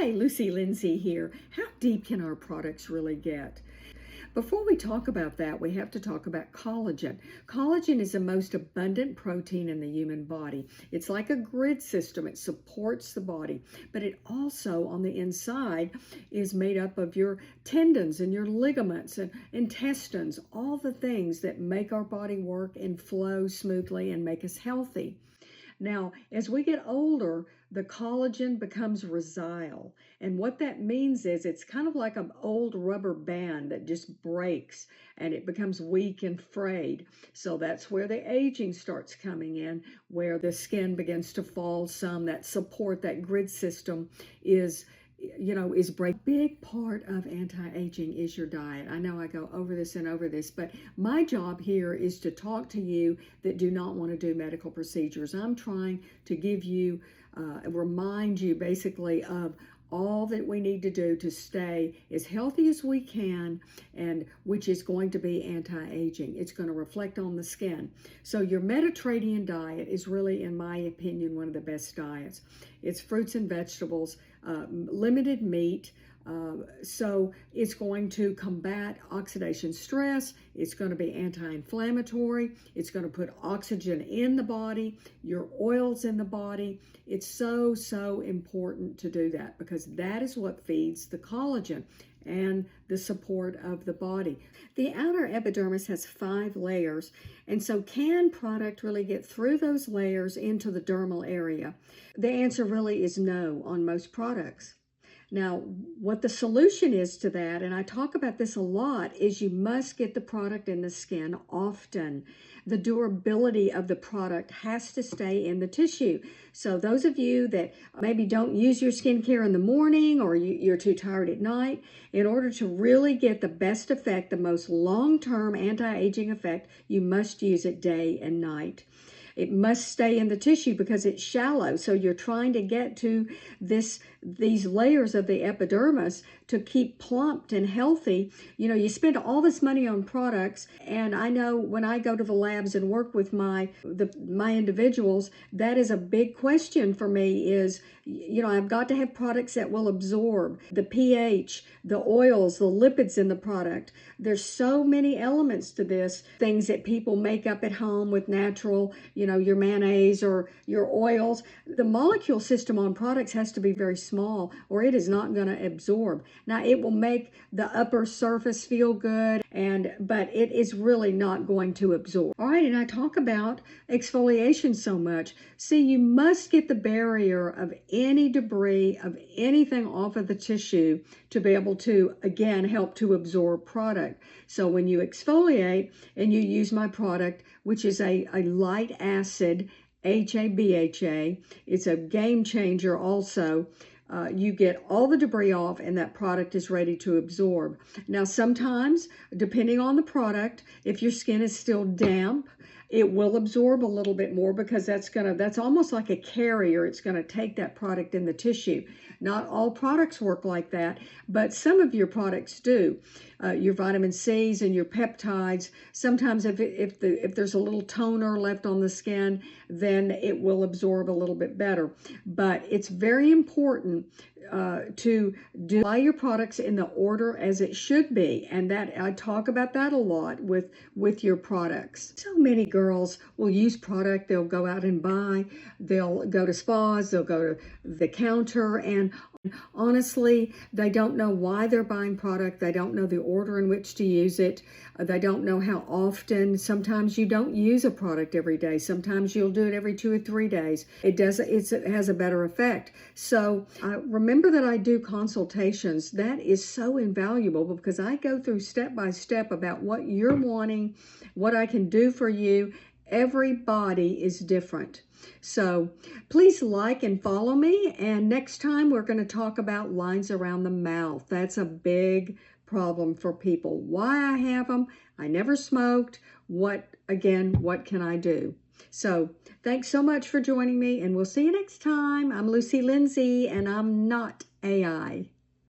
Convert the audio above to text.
Hi, Lucy Lindsay here. How deep can our products really get? Before we talk about that, we have to talk about collagen. Collagen is the most abundant protein in the human body. It's like a grid system. It supports the body, but it also on the inside is made up of your tendons and your ligaments and intestines, all the things that make our body work and flow smoothly and make us healthy. Now, as we get older, the collagen becomes resile. And what that means is it's kind of like an old rubber band that just breaks and it becomes weak and frayed. So that's where the aging starts coming in, where the skin begins to fall some. That support, that grid system is break. Big part of anti-aging is your diet. I know I go over this and over this, but my job here is to talk to you that do not want to do medical procedures. I'm trying to give you, remind you basically of all that we need to do to stay as healthy as we can, and which is going to be anti-aging. It's going to reflect on the skin. So your Mediterranean diet is really, in my opinion, one of the best diets. It's fruits and vegetables, limited meat. So it's going to combat oxidation stress. It's going to be anti-inflammatory. It's going to put oxygen in the body, your oils in the body. It's so, so important to do that because that is what feeds the collagen and the support of the body. The outer epidermis has 5 layers, and so can product really get through those layers into the dermal area? The answer really is no on most products. Now, what the solution is to that, and I talk about this a lot, is you must get the product in the skin often. The durability of the product has to stay in the tissue. So those of you that maybe don't use your skincare in the morning or you're too tired at night, in order to really get the best effect, the most long-term anti-aging effect, you must use it day and night. It must stay in the tissue because it's shallow. So you're trying to get to these layers of the epidermis to keep plumped and healthy. You spend all this money on products, and I know when I go to the labs and work with my individuals, that is a big question for me is, I've got to have products that will absorb the pH, the oils, the lipids in the product. There's so many elements to this, things that people make up at home with natural, your mayonnaise or your oils. The molecule system on products has to be very small or it is not going to absorb. Now, it will make the upper surface feel good, but it is really not going to absorb. All right, and I talk about exfoliation so much. See, you must get the barrier of any debris, of anything off of the tissue to be able to, again, help to absorb product. So when you exfoliate and you use my product, which is a light acid, HA/BHA, it's a game changer also. You get all the debris off and that product is ready to absorb. Now, sometimes, depending on the product, if your skin is still damp, it will absorb a little bit more because that's almost like a carrier. It's going to take that product in the tissue. Not all products work like that, but some of your products do. Your vitamin C's and your peptides, sometimes if there's a little toner left on the skin, then it will absorb a little bit better. But it's very important to apply your products in the order as it should be, and that I talk about that a lot with your products. So many girls will use product, they'll go out and buy, they'll go to spas, they'll go to the counter, and honestly, they don't know why they're buying product. They don't know the order in which to use it. They don't know how often. Sometimes you don't use a product every day. Sometimes you'll do it every 2 or 3 days. It has a better effect. So remember that I do consultations. That is so invaluable because I go through step by step about what you're wanting, what I can do for you. Everybody is different. So please like and follow me. And next time we're going to talk about lines around the mouth. That's a big problem for people. Why I have them, I never smoked. What can I do? So thanks so much for joining me, and we'll see you next time. I'm Lucy Lindsay, and I'm not AI.